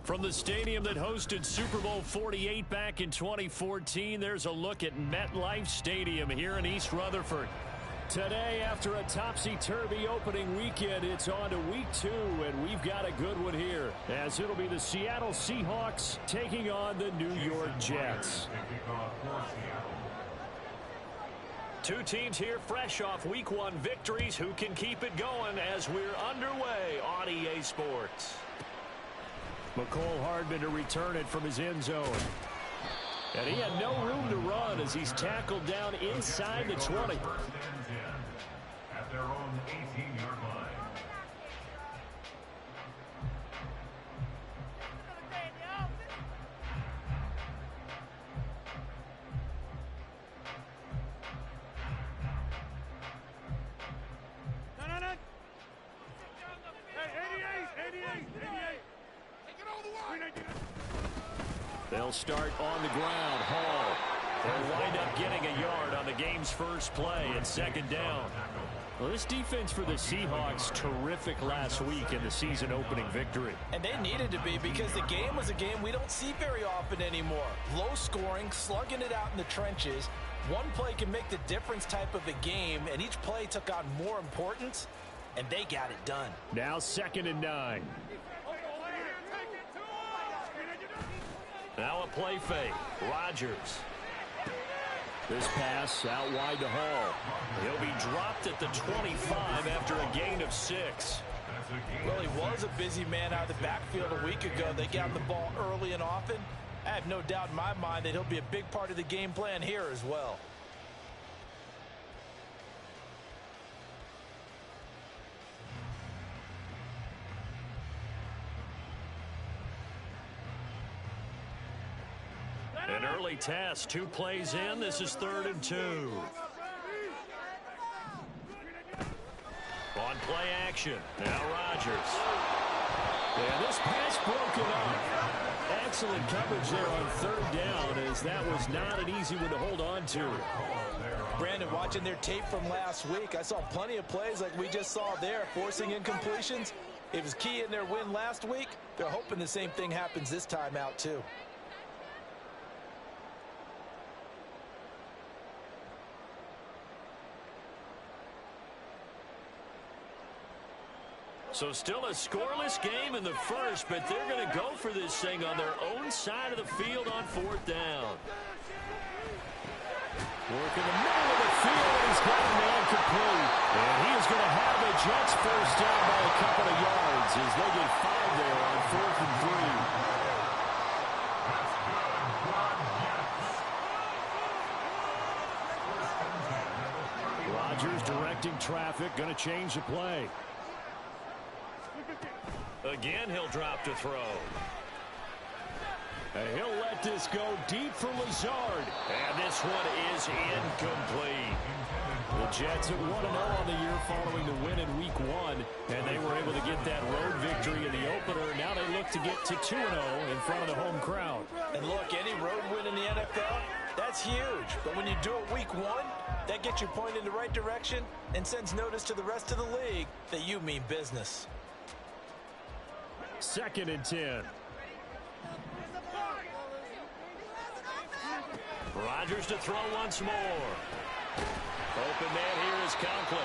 From the stadium that hosted Super Bowl 48 back in 2014, there's a look at MetLife Stadium here in East Rutherford. Today, after a topsy-turvy opening weekend, it's on to week 2, and we've got a good one here, as it'll be the Seattle Seahawks taking on the New York Jets. Two teams here fresh off week 1 victories. Who can keep it going as we're underway on EA Sports? McCole Hardman to return it from his end zone. And he had no room to run as he's tackled down inside the 20. At their own 18-yard line. They'll start on the ground. Hall. They'll wind up getting a yard on the game's first play and second down. Well, this defense for the Seahawks, terrific last week in the season opening victory. And they needed to be, because the game was a game we don't see very often anymore. Low scoring, slugging it out in the trenches. One play can make the difference type of a game, and each play took on more importance, and they got it done. Now 2nd and 9. Now a play fake. Rodgers. This pass out wide to Hall. He'll be dropped at the 25 after a gain of 6. Well, he was a busy man out of the backfield a week ago. They got him the ball early and often. I have no doubt in my mind that he'll be a big part of the game plan here as well. An early test, 2 plays in. This is 3rd and 2. On play action, now Rodgers. And this pass broken up. Excellent coverage there on 3rd down, as that was not an easy one to hold on to. Brandon, watching their tape from last week, I saw plenty of plays like we just saw there, forcing incompletions. It was key in their win last week. They're hoping the same thing happens this time out too. So still a scoreless game in the first, but they're going to go for this thing on their own side of the field on 4th down. Work in the middle of the field, and he's got a man complete. And he is going to have the Jets first down by a couple of yards as they get 5 there on 4th and 3. Rodgers directing traffic, going to change the play. Again, he'll drop to throw. And he'll let this go deep for Lazard. And this one is incomplete. The Jets at 1-0 on the year following the win in week 1. And they were able to get that road victory in the opener. Now they look to get to 2-0 in front of the home crowd. And look, any road win in the NFL, that's huge. But when you do it week 1, that gets you pointed in the right direction and sends notice to the rest of the league that you mean business. 2nd and 10. Rodgers to throw once more. Open man here is Conklin.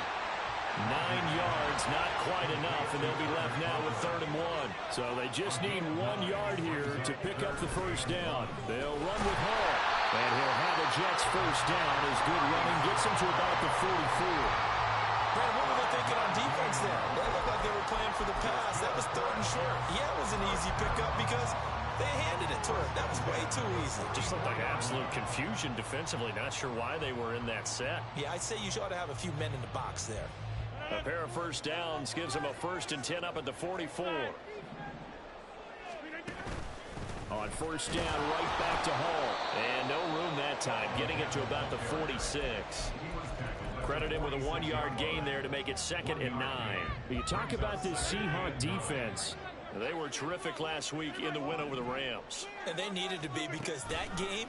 9 yards, not quite enough, and they'll be left now with 3rd and 1. So they just need 1 yard here to pick up the first down. They'll run with Hall, and he'll have a Jets first down as good running gets him to about the 44. Brad, what were they thinking on defense there? They looked like they were playing for the pass. That was 3rd and short. Yeah, it was an easy pickup because they handed it to him. That was way too easy. Just looked like absolute confusion defensively. Not sure why they were in that set. Yeah, I'd say you ought to have a few men in the box there. A pair of first downs gives them a 1st and 10 up at the 44. On 1st down, right back to Hall. And no room that time, getting it to about the 46. Credit him with a 1-yard gain there to make it 2nd and 9. You talk about this Seahawk defense. They were terrific last week in the win over the Rams. And they needed to be, because that game,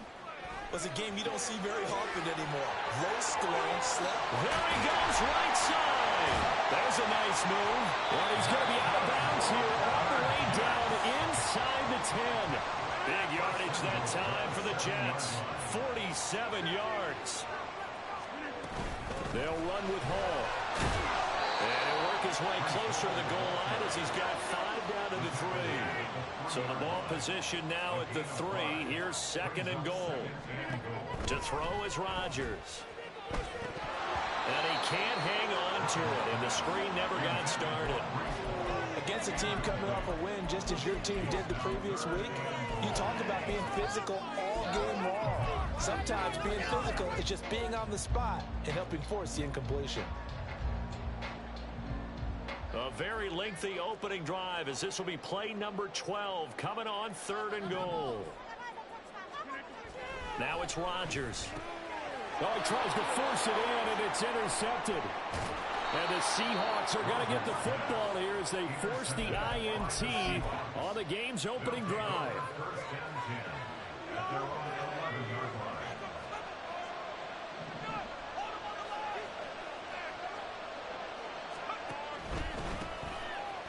was a game you don't see very often anymore. Low scoring, slow. There he goes, right side. There's a nice move. Well, he's going to be out of bounds here all the way down inside the 10. Big yardage that time for the Jets. 47 yards. They'll run with Hall. And he'll work his way closer to the goal line as he's got 5 down to the 3. So the ball position now at the 3. Here's 2nd and goal. To throw is Rodgers. And he can't hang on to it, and the screen never got started. Against a team coming off a win just as your team did the previous week, you talk about being physical all game long. Sometimes being physical is just being on the spot and helping force the incompletion. A very lengthy opening drive as this will be play number 12 coming on 3rd and goal. Now it's Rodgers. Oh, he tries to force it in, and it's intercepted. And the Seahawks are going to get the football here as they force the INT on the game's opening drive.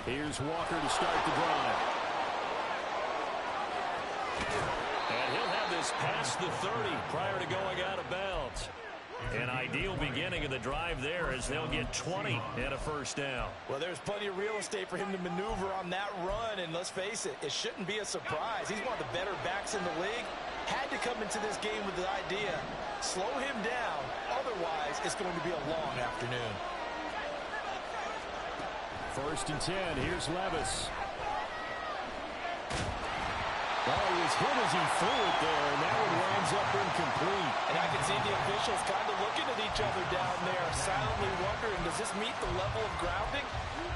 Here's Walker to start the drive. And he'll have this past the 30 prior to going out of bounds. An ideal beginning of the drive there as they'll get 20 and a first down. Well, there's plenty of real estate for him to maneuver on that run, and let's face it, it shouldn't be a surprise. He's one of the better backs in the league. Had to come into this game with the idea, slow him down, otherwise it's going to be a long afternoon. 1st and 10, here's Levis. Oh, he was hit as he threw it there, and that one winds up incomplete. And I can see the officials kind of looking at each other down there, silently wondering, does this meet the level of grounding?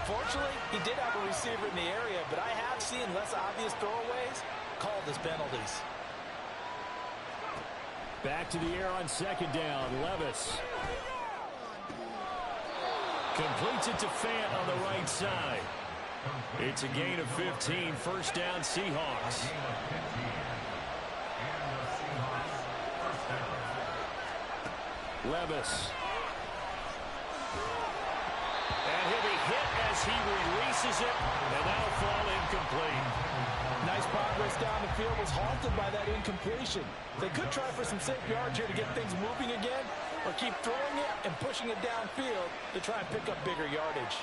Fortunately, he did have a receiver in the area, but I have seen less obvious throwaways called as penalties. Back to the air on 2nd down, Levis. Completes it to Fant on the right side. It's a gain of 15, 1st down Seahawks. Levis. And he'll be hit as he releases it, and that'll fall incomplete. Nice progress down the field, was halted by that incompletion. They could try for some safe yards here to get things moving again, or keep throwing it and pushing it downfield to try and pick up bigger yardage.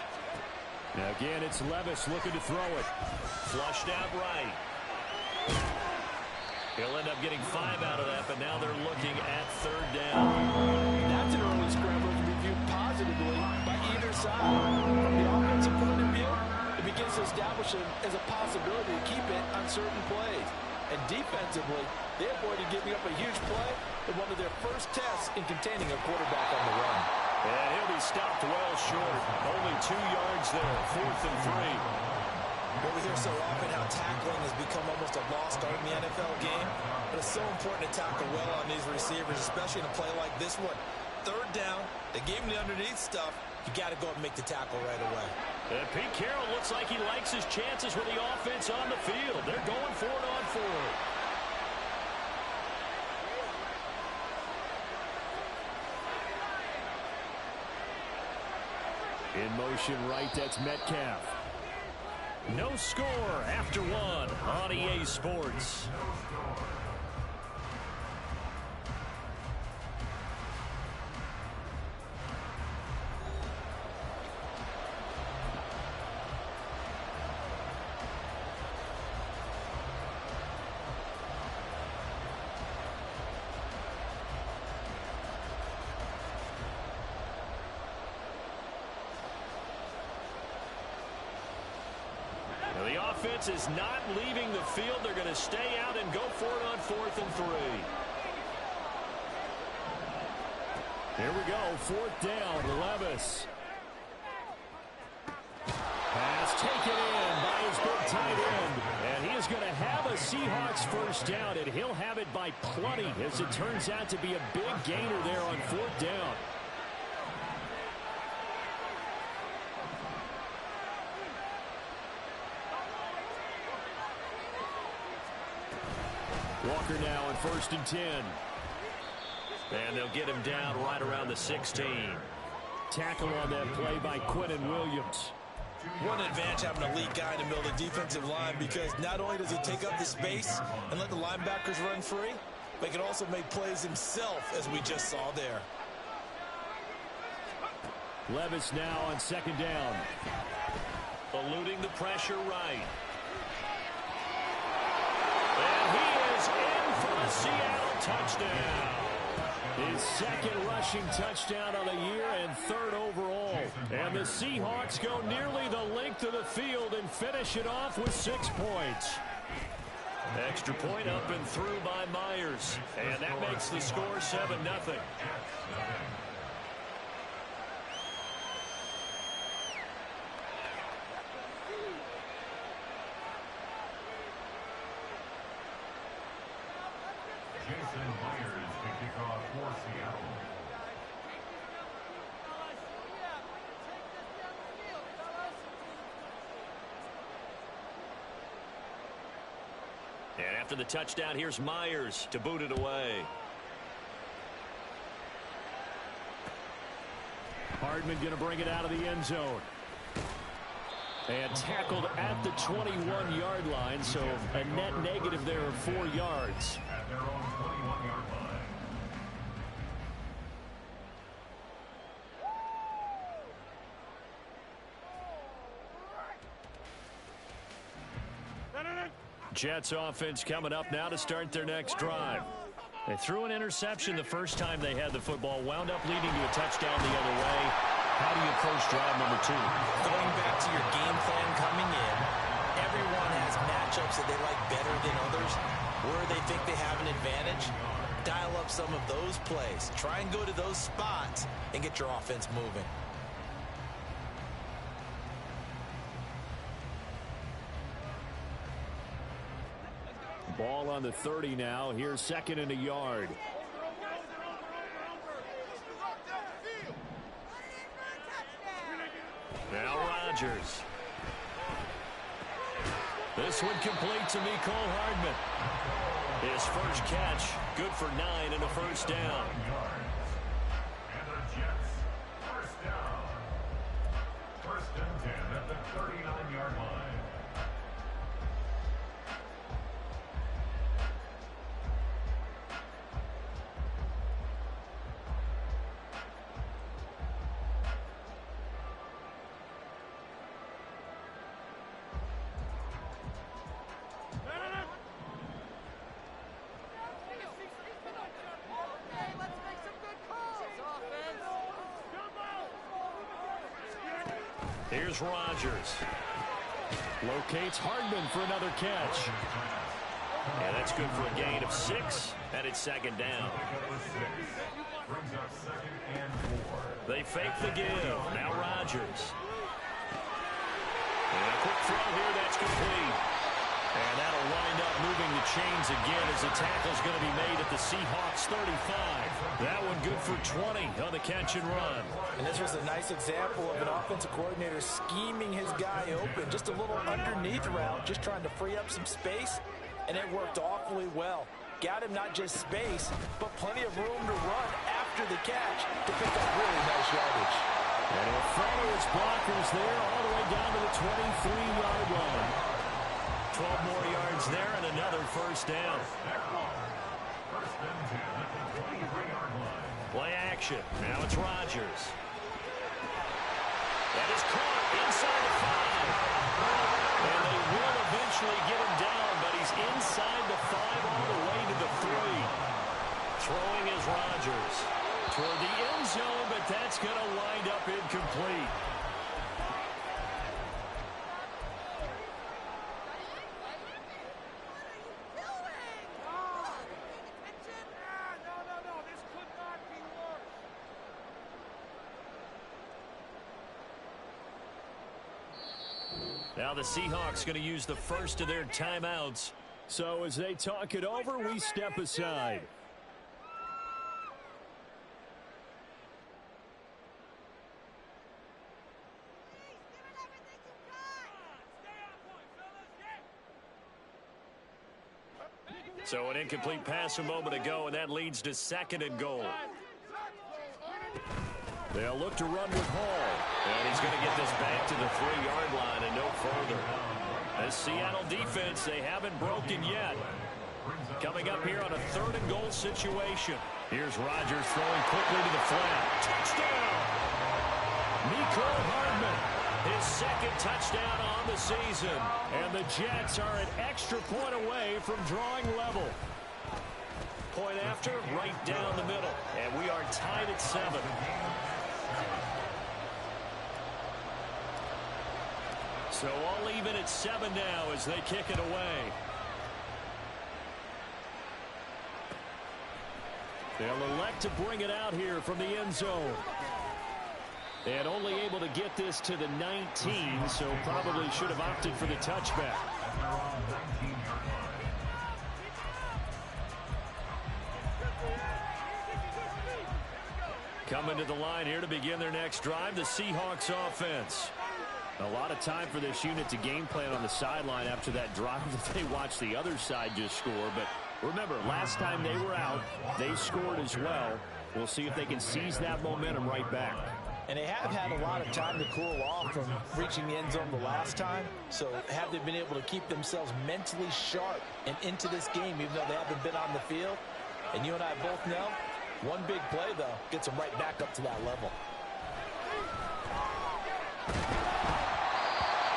Now again, it's Levis looking to throw it. Flushed out right. He'll end up getting 5 out of that, but now they're looking at 3rd down. That's an early scramble to be viewed positively by either side. From the offensive point of view, it begins to establish it as a possibility to keep it on certain plays. And defensively, they avoided giving up a huge play in one of their first tests in containing a quarterback on the run. And he'll be stopped well short. Only 2 yards there, 4th and 3. Well, we hear so often how tackling has become almost a lost art in the NFL game. But it's so important to tackle well on these receivers, especially in a play like this one. 3rd down, they gave him the underneath stuff. You got to go and make the tackle right away. And Pete Carroll looks like he likes his chances with the offense on the field. They're going for it on 4th. In motion right, that's Metcalf. No score after 1 on EA Sports. The offense is not leaving the field. They're going to stay out and go for it on 4th and 3. Here we go, 4th down, Levis. Pass taken in by his big tight end. And he is going to have a Seahawks first down, and he'll have it by plenty as it turns out to be a big gainer there on 4th down. Walker now on 1st and 10. And they'll get him down right around the 16. Tackle on that play by Quentin Williams. What an advantage having a lead guy in the middle of the defensive line, because not only does he take up the space and let the linebackers run free, but he can also make plays himself, as we just saw there. Levis now on second down. Eluding the pressure right. And he is in for a Seattle touchdown. His second rushing touchdown of the year and third overall. And the Seahawks go nearly the length of the field and finish it off with 6 points. Extra point up and through by Myers. And that makes the score 7-0. Jason Myers to kick off for Seattle. And after the touchdown, here's Myers to boot it away. Hardman going to bring it out of the end zone. And tackled at the 21-yard line, so a net negative there of 4 yards. At their own 21-yard line. Jets offense coming up now to start their next drive. They threw an interception the first time they had the football, wound up leading to a touchdown the other way. How do you approach drive number 2? Going back to your game plan coming in, everyone has matchups that they like better than others, where they think they have an advantage. Dial up some of those plays. Try and go to those spots and get your offense moving. Ball on the 30 now. Here's second and a yard. Now Rodgers. This one complete to Mecole Hardman. His first catch, good for 9 and a first down. And the Jets, first down. First and 10 at the 39-yard line. Here's Rodgers. Locates Hardman for another catch. And that's good for a gain of 6, and it's second down. Brings up second and 4. They fake the give. Now Rodgers. And a quick throw here, that's complete. And that'll wind up moving the chains again as the tackle's going to be made at the Seahawks 35. That one good for 20 on the catch and run. And this was a nice example of an offensive coordinator scheming his guy open. Just a little underneath route, just trying to free up some space, and it worked awfully well. Got him not just space, but plenty of room to run after the catch to pick up really nice yardage. And he'll follow his blockers there all the way down to the 23-yard line. 12 more yards there and another first down. First and 10 at the 23-yard line. Play action. Now it's Rodgers. That is caught inside the 5. And they will eventually get him down, but he's inside the 5 all the way to the 3. Throwing is Rodgers. Toward the end zone, but that's going to wind up incomplete. Now the Seahawks going to use the first of their timeouts. So as they talk it over, we step aside. So an incomplete pass a moment ago, and that leads to 2nd and goal. They'll look to run with Hall. And he's going to get this back to the 3-yard line and no further. The Seattle defense, they haven't broken yet. Coming up here on a 3rd and goal situation. Here's Rodgers throwing quickly to the flat. Touchdown! Mecole Hardman, his 2nd touchdown on the season. And the Jets are an extra point away from drawing level. Point after, right down the middle. And we are tied at 7. So all even at 7 now as they kick it away. They'll elect to bring it out here from the end zone. And only able to get this to the 19, so probably should have opted for the touchback. Coming to the line here to begin their next drive, the Seahawks offense. A lot of time for this unit to game plan on the sideline after that drive that they watched the other side just score. But remember, last time they were out, they scored as well. We'll see if they can seize that momentum right back. And they have had a lot of time to cool off from reaching the end zone the last time. So have they been able to keep themselves mentally sharp and into this game, even though they haven't been on the field? And you and I both know, one big play, though, gets them right back up to that level.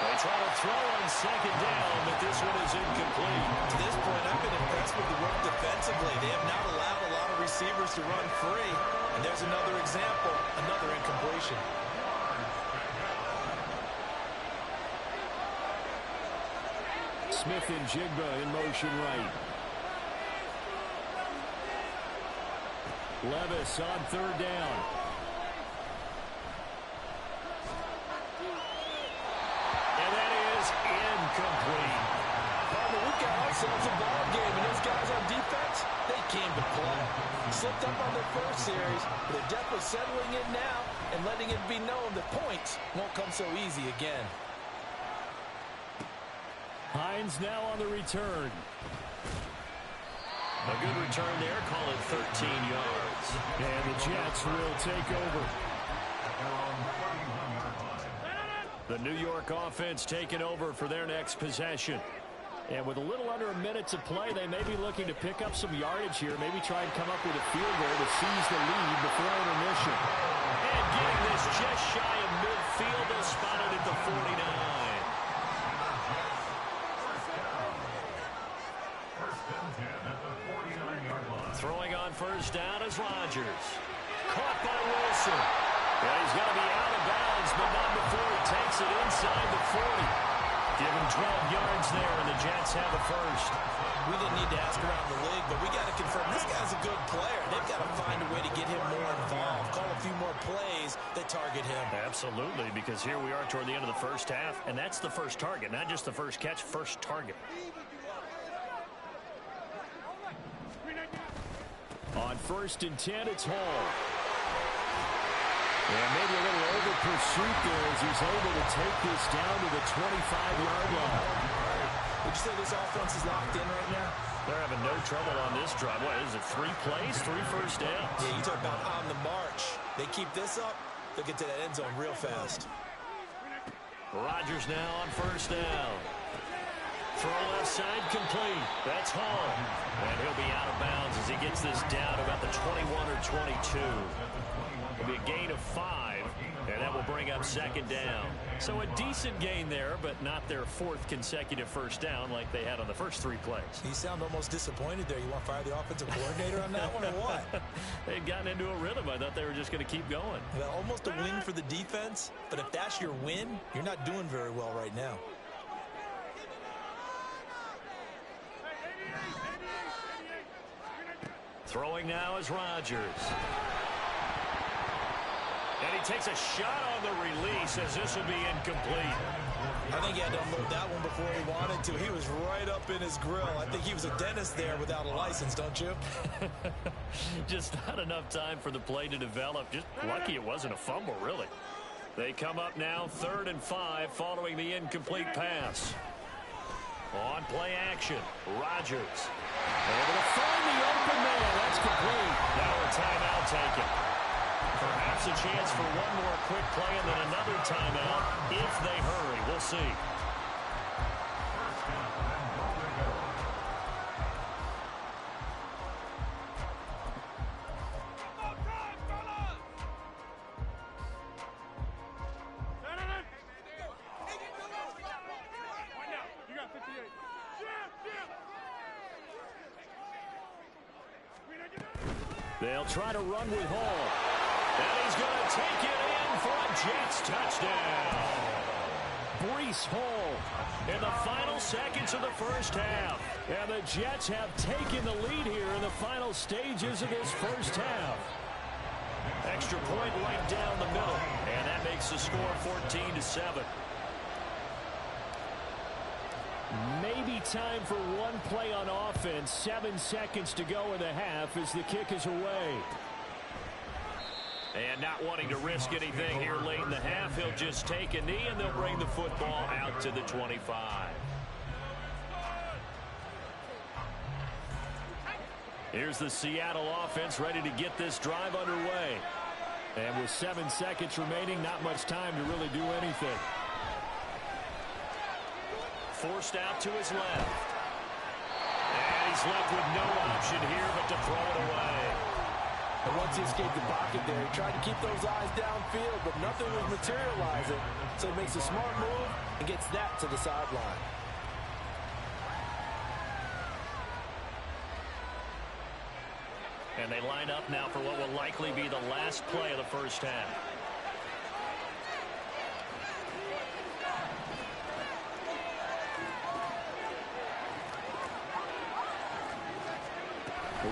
They try to throw on 2nd down, but this one is incomplete. To this point, I've been impressed with the work defensively. They have not allowed a lot of receivers to run free. And there's another example, another incompletion. Smith and Jigba in motion right. Levis on 3rd down. And that is incomplete. Well, we've got ourselves a ball game, and those guys on defense, they came to play. Slipped up on their first series, but they're definitely settling in now and letting it be known that points won't come so easy again. Hines now on the return. A good return there, call it 13 yards. And the Jets will take over. The New York offense taking over for their next possession. And with a little under a minute to play, they may be looking to pick up some yardage here, maybe try and come up with a field goal to seize the lead before intermission. And getting this just shy of midfield, they'll spot it at the 49. Throwing on 1st down is Rodgers. Caught by Wilson. Yeah, he's going to be out of bounds, but not before he takes it inside the 40. Give him 12 yards there, and the Jets have a first. We didn't need to ask around the league, but we got to confirm this guy's a good player. They've got to find a way to get him more involved, call a few more plays that target him. Absolutely, because here we are toward the end of the first half, and that's the first target, not just the first catch, first target. On 1st and 10, it's Hall. And maybe a little over pursuit there as he's able to take this down to the 25-yard line. Would you say this offense is locked in right now? They're having no trouble on this drive. What is it, 3 plays, 3 first downs? Yeah, you talk about on the march. They keep this up, they'll get to that end zone real fast. Rodgers now on 1st down. Throw left side complete. That's Hall. And he'll be out of bounds as he gets this down about the 21 or 22. It'll be a gain of 5, and that will bring up 2nd down. So a decent gain there, but not their 4th consecutive first down like they had on the first 3 plays. You sound almost disappointed there. You want to fire the offensive coordinator on that one or what? They'd gotten into a rhythm. I thought they were just going to keep going. Well, almost a win for the defense, but if that's your win, you're not doing very well right now. Throwing now is Rodgers. And he takes a shot on the release as this will be incomplete. I think he had to unload that one before he wanted to. He was right up in his grill. I think he was a dentist there without a license, don't you? Just not enough time for the play to develop. Just lucky it wasn't a fumble, really. They come up now 3rd and 5 following the incomplete pass. On play action, Rodgers. Able to find the open man. That's complete. Now a timeout taken. Perhaps a chance for one more quick play and then another timeout if they hurry. We'll see. They'll try to run with Hall. And he's going to take it in for a Jets touchdown. Breece Hall in the final seconds of the first half. And the Jets have taken the lead here in the final stages of this first half. Extra point right down the middle. And that makes the score 14-7. Maybe time for one play on offense. 7 seconds to go in the half as the kick is away. And not wanting to risk anything here late in the half, he'll just take a knee and they'll bring the football out to the 25. Here's the Seattle offense ready to get this drive underway. And with 7 seconds remaining, not much time to really do anything. Forced out to his left. And he's left with no option here but to throw it away. And once he escaped the pocket there, he tried to keep those eyes downfield, but nothing was materializing. So he makes a smart move and gets that to the sideline. And they line up now for what will likely be the last play of the first half.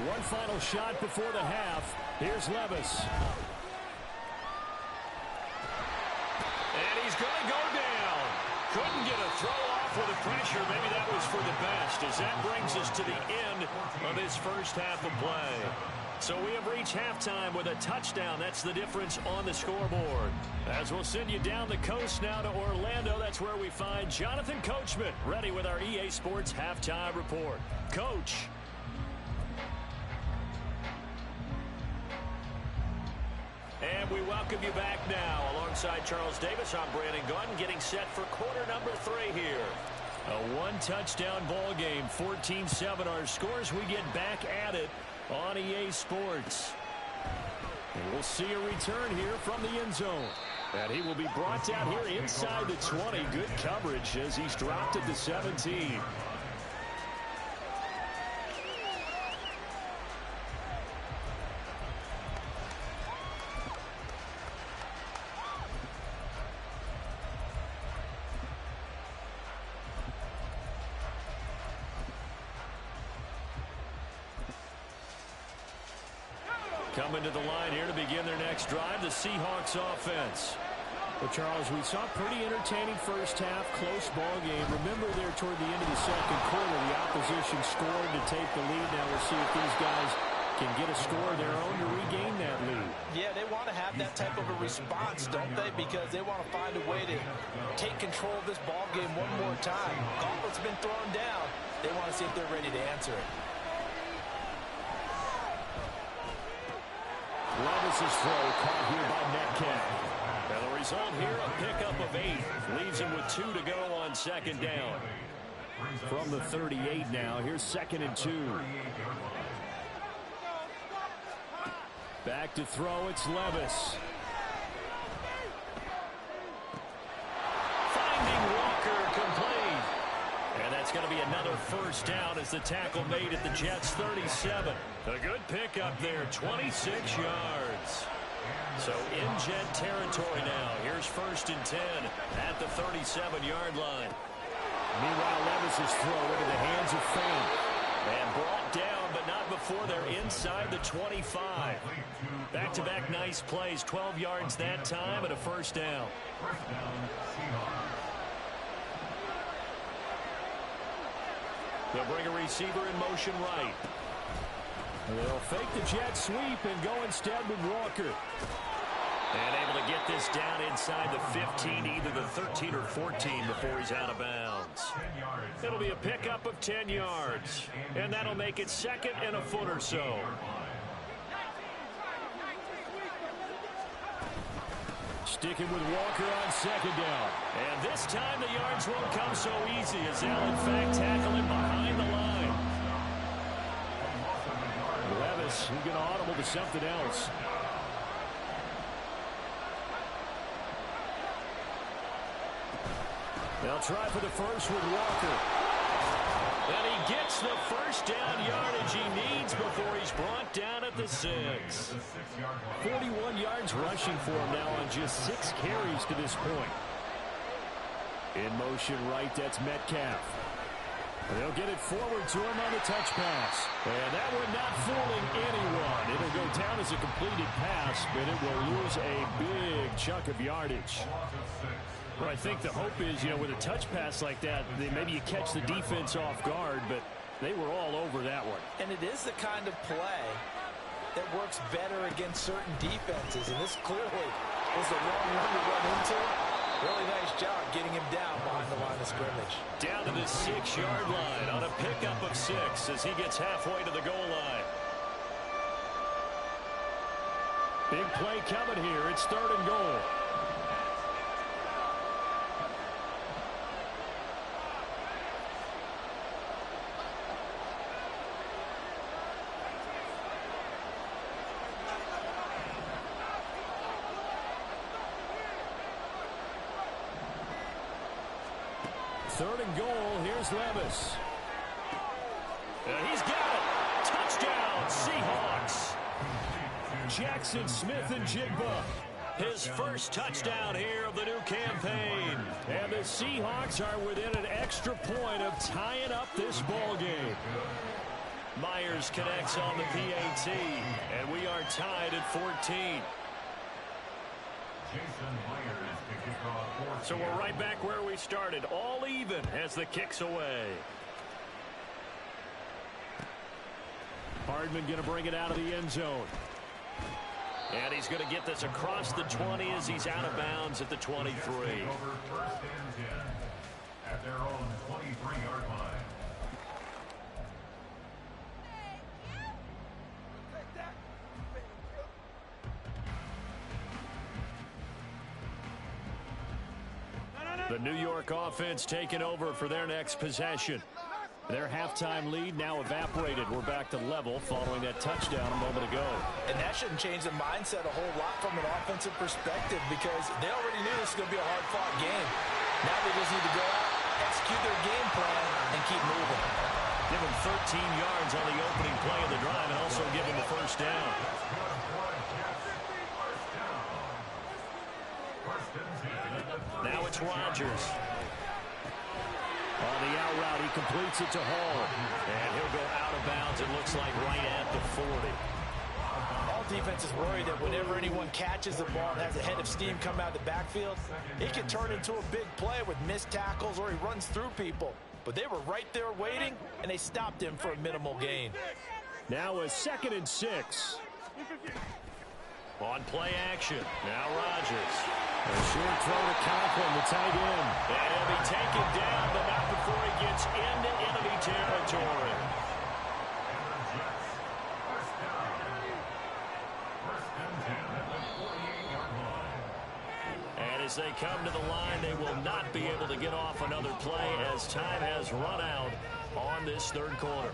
One final shot before the half. Here's Levis. And he's going to go down. Couldn't get a throw off with the pressure. Maybe that was for the best, as that brings us to the end of this first half of play. So we have reached halftime with a touchdown. That's the difference on the scoreboard. As we'll send you down the coast now to Orlando, that's where we find Jonathan Coachman, ready with our EA Sports halftime report. Coach. And we welcome you back now. Alongside Charles Davis, I'm Brandon Gordon, getting set for quarter number 3 here. A one-touchdown ball game, 14-7 our scores. We get back at it on EA Sports. And we'll see a return here from the end zone. And he will be brought down here inside the 20. Good coverage as he's dropped at the 17. Coming to the line here to begin their next drive, the Seahawks offense. Well, Charles, we saw a pretty entertaining first half, close ball game. Remember there toward the end of the second quarter, the opposition scored to take the lead. Now we'll see if these guys can get a score of their own to regain that lead. Yeah, they want to have that type of a response, don't they? Because they want to find a way to take control of this ball game one more time. Gauntlet's been thrown down. They want to see if they're ready to answer it. Levis' throw caught here by Metcalf. And the result here, a pickup of 8. Leaves him with 2 to go on second down. From the 38 now, here's 2nd and 2. Back to throw, it's Levis. Finding Walker, complete. And that's going to be another first down as the tackle made at the Jets' 37. A good pickup there, 26 yards. So in Jet territory now. Here's 1st and 10 at the 37-yard line. Meanwhile, Levis' throw into the hands of Fame. And brought down, but not before they're inside the 25. Back-to-back nice plays, 12 yards that time and a first down. They'll bring a receiver in motion right. They'll fake the jet sweep and go instead with Walker. And able to get this down inside the 15, either the 13 or 14 before he's out of bounds. It'll be a pickup of 10 yards. And that'll make it second and a foot or so. Sticking with Walker on second down. And this time the yards won't come so easy as they'll in fact tackle him behind the line. Levis, he's going to audible to something else. They'll try for the first with Walker. And he gets the first down yardage he needs before he's brought down at the 6. 41 yards rushing for him now on just 6 carries to this point. In motion right, that's Metcalf. They'll get it forward to him on the touch pass. And that one not fooling anyone. It'll go down as a completed pass, but it will lose a big chunk of yardage. Well, I think the hope is, with a touch pass like that, maybe you catch the defense off guard, but they were all over that one. And it is the kind of play that works better against certain defenses, and this clearly is the wrong one to run into. Really nice job getting him down behind the line of scrimmage. Down to the 6-yard line on a pickup of 6 as he gets halfway to the goal line. Big play coming here. It's 3rd and goal. Third and goal. Here's Levis. And he's got it. Touchdown, Seahawks. Jackson Smith-Njigba. His first touchdown here of the new campaign. And the Seahawks are within an extra point of tying up this ball game. Myers connects on the PAT. And we are tied at 14. So we're right back where we started, all even as the kick's away. Hardman going to bring it out of the end zone. And he's going to get this across the 20 as he's out of bounds at the 23. Over 1st and 10 at their own 23-yard line. The New York offense taking over for their next possession. Their halftime lead now evaporated. We're back to level following that touchdown a moment ago. And that shouldn't change the mindset a whole lot from an offensive perspective because they already knew this was going to be a hard-fought game. Now they just need to go out, execute their game plan, and keep moving. Give them 13 yards on the opening play of the drive and also give them the first down. Now it's Rodgers. On the out route, he completes it to Hall. And he'll go out of bounds, it looks like, right at the 40. All defenses worry that whenever anyone catches the ball and has a head of steam come out of the backfield, it can turn into a big play with missed tackles or he runs through people. But they were right there waiting, and they stopped him for a minimal gain. Now a 2nd and 6. On play action. Now Rodgers. A short throw to Conklin, the tight end. And he'll be taken down, but not before he gets into enemy territory. And as they come to the line, they will not be able to get off another play as time has run out on this 3rd quarter.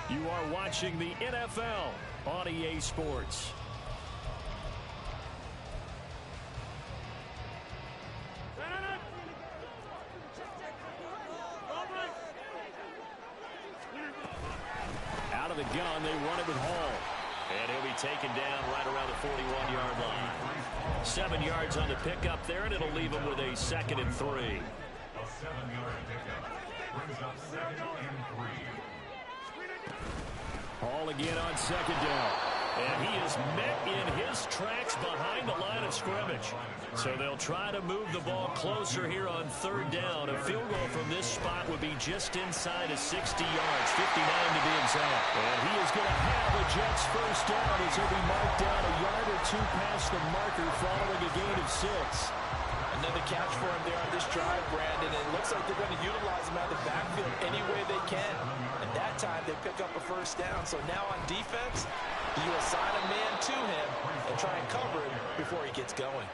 You are watching the NFL on EA Sports. Out of the gun, they run it with Hall. And he'll be taken down right around the 41-yard line. 7 yards on the pickup there, and it'll leave him with a 2nd and 3. A 7-yard pickup brings up 2nd and 3. Hall again on 2nd down. And he is met in his tracks behind the line of of scrimmage. So they'll try to move the ball closer here on third down. A field goal from this spot would be just inside of 60 yards, 59 to be exact. And he is going to have a Jets first down as he'll be marked down a yard or two past the marker following a gain of 6. Another catch for him there on this drive, Brandon. And it looks like they're going to utilize him out of the backfield any way they can. And that time they pick up a first down. So now on defense, you assign a man to him and try and cover him before he gets going.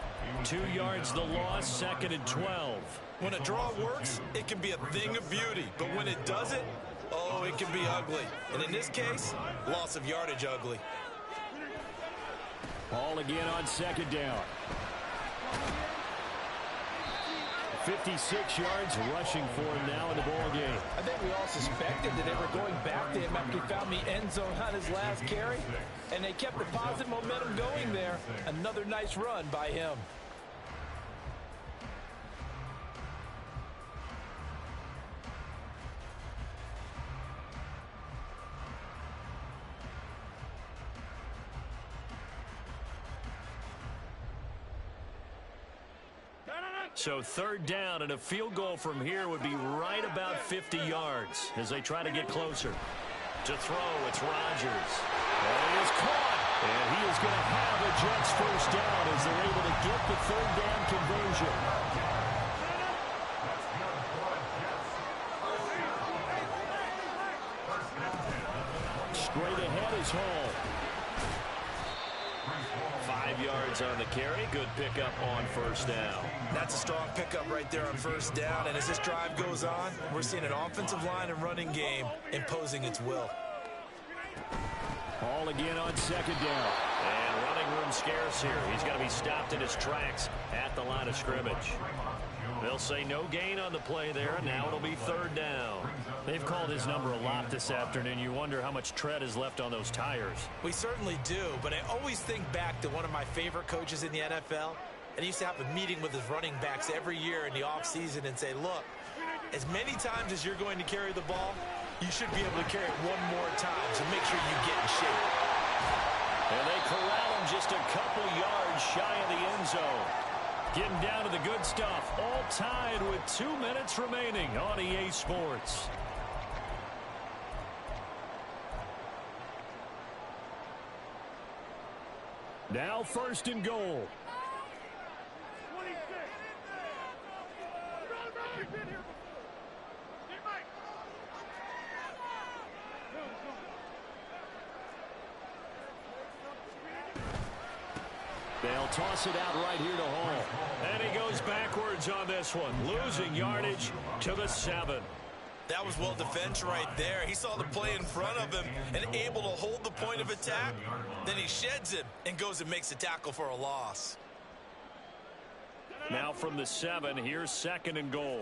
2 yards the loss, 2nd and 12. When a draw works, it can be a thing of beauty. But when it doesn't, oh, it can be ugly. And in this case, loss of yardage ugly. Ball again on 2nd down. 56 yards rushing for him now in the ball game. I think we all suspected that they were going back to him after he found the end zone on his last carry, and they kept the positive momentum going there. Another nice run by him. So third down, and a field goal from here would be right about 50 yards as they try to get closer. To throw, it's Rodgers. And he is caught. And he is going to have a Jets first down as they're able to get the third down conversion. Straight ahead is Hall. 5 yards on the carry. Good pickup on first down. That's a strong pickup right there on first down. And as this drive goes on, we're seeing an offensive line and running game imposing its will. Ball again on 2nd down. And running room scarce here. He's going to be stopped in his tracks at the line of scrimmage. They'll say no gain on the play there. Now it'll be third down. They've called his number a lot this afternoon. You wonder how much tread is left on those tires. We certainly do, but I always think back to one of my favorite coaches in the NFL. And he used to have a meeting with his running backs every year in the offseason and say, look, as many times as you're going to carry the ball, you should be able to carry it one more time, so make sure you get in shape. And they corral him just a couple yards shy of the end zone. Getting down to the good stuff. All tied with 2 minutes remaining on EA Sports. Now 1st and goal. They'll toss it out right here to Hall. And he goes backwards on this one, losing yardage to the 7. That was well defense right there. He saw the play in front of him and able to hold the point of attack. Then he sheds it and goes and makes a tackle for a loss. Now from the 7, here's 2nd and goal.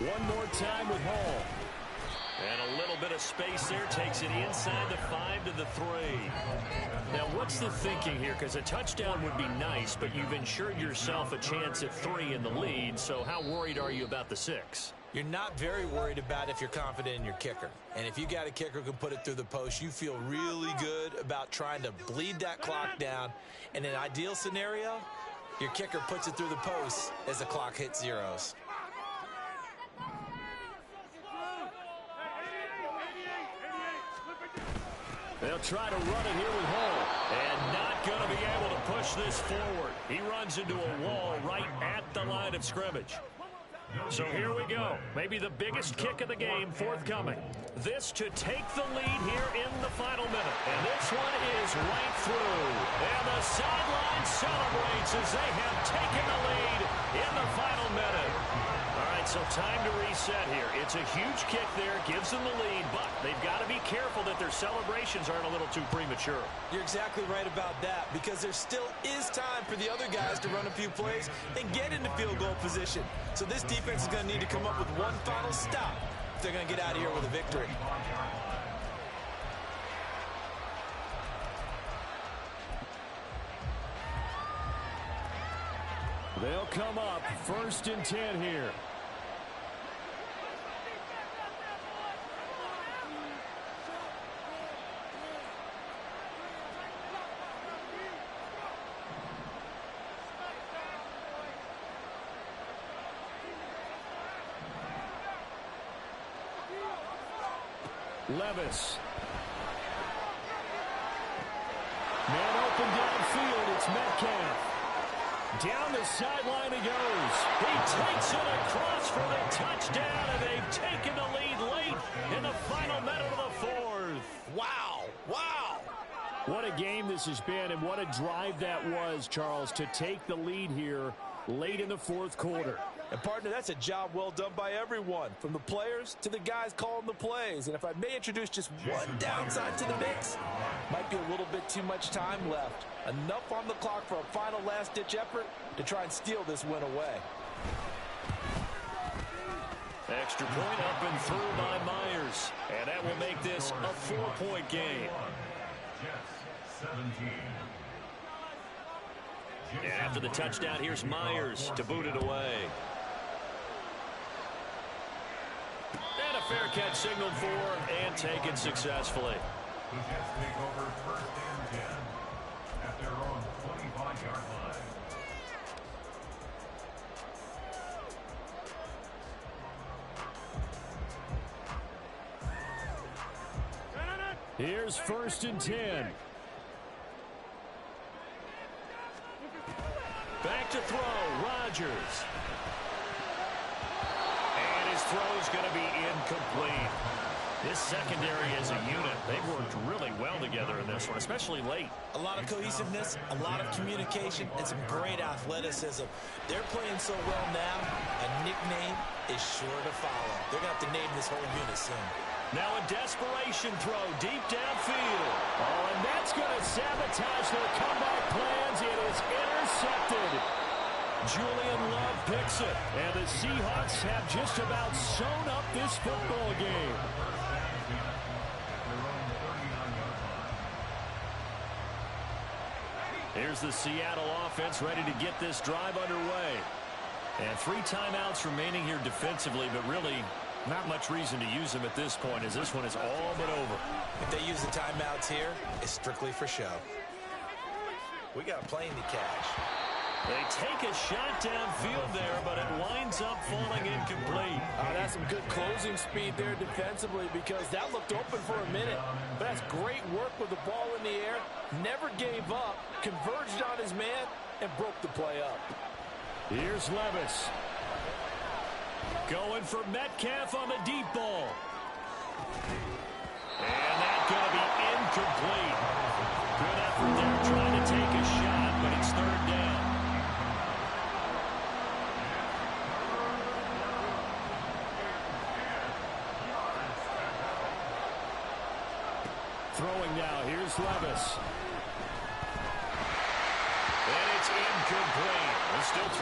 One more time with Hall. And a little bit of space there takes it inside the 5 to the 3. Now, what's the thinking here? Because a touchdown would be nice, but you've ensured yourself a chance at 3 in the lead. So how worried are you about the 6? You're not very worried about if you're confident in your kicker. And if you got a kicker who can put it through the post, you feel really good about trying to bleed that clock down. In an ideal scenario, your kicker puts it through the post as the clock hits zeros. They'll try to run it here with Hall. And not going to be able to push this forward. He runs into a wall right at the line of scrimmage. So here we go. Maybe the biggest kick of the game forthcoming. This to take the lead here in the final minute. And this one is right through. And the sideline celebrates as they have taken the lead in the final minute. All right, so time to reset here. It's a huge kick there, gives them the lead, but they've got to be careful that their celebrations aren't a little too premature. You're exactly right about that, because there still is time for the other guys to run a few plays and get into field goal position. So this defense is going to need to come up with one final stop if they're going to get out of here with a victory. They'll come up 1st and 10 here. Levis. Man open downfield. It's Metcalf. Down the sideline he goes. He takes it across for the touchdown, and they've taken the lead late in the final minute of the fourth. Wow. Wow. What a game this has been, and what a drive that was, Charles, to take the lead here late in the fourth quarter. And, partner, that's a job well done by everyone, from the players to the guys calling the plays. And if I may introduce just one downside to the mix, might be a little bit too much time left. Enough on the clock for a final last-ditch effort to try and steal this win away. Extra point up and through by Myers. And that will make this a 4-point game. Jets 17. And after the touchdown, here's Myers to boot it away. And a fair catch signaled for and taken successfully. The Jets take over 1st and 10 at their own 25-yard line. Here's 1st and 10. Back to throw, Rodgers. And his throw's going to be incomplete. This secondary as a unit, they've worked really well together in this one, especially late. A lot of cohesiveness, a lot of communication, and some great athleticism. They're playing so well now, a nickname is sure to follow. They're going to have to name this whole unit soon. Now a desperation throw deep downfield. Oh, and that's going to sabotage their comeback plans. It is intercepted. Julian Love picks it. And the Seahawks have just about sewn up this football game. Here's the Seattle offense ready to get this drive underway. And 3 timeouts remaining here defensively, but really not much reason to use them at this point, as this one is all but over. If they use the timeouts here, it's strictly for show. We got a plane to catch. They take a shot downfield there, but it winds up falling incomplete. That's some good closing speed there defensively, because that looked open for a minute. But that's great work with the ball in the air. Never gave up, converged on his man, and broke the play up. Here's Levis. Going for Metcalf on the deep ball. And that's going to be incomplete. Good effort there trying to take a shot, but it's 3rd down. Throwing now, here's Levis. And it's incomplete. We're still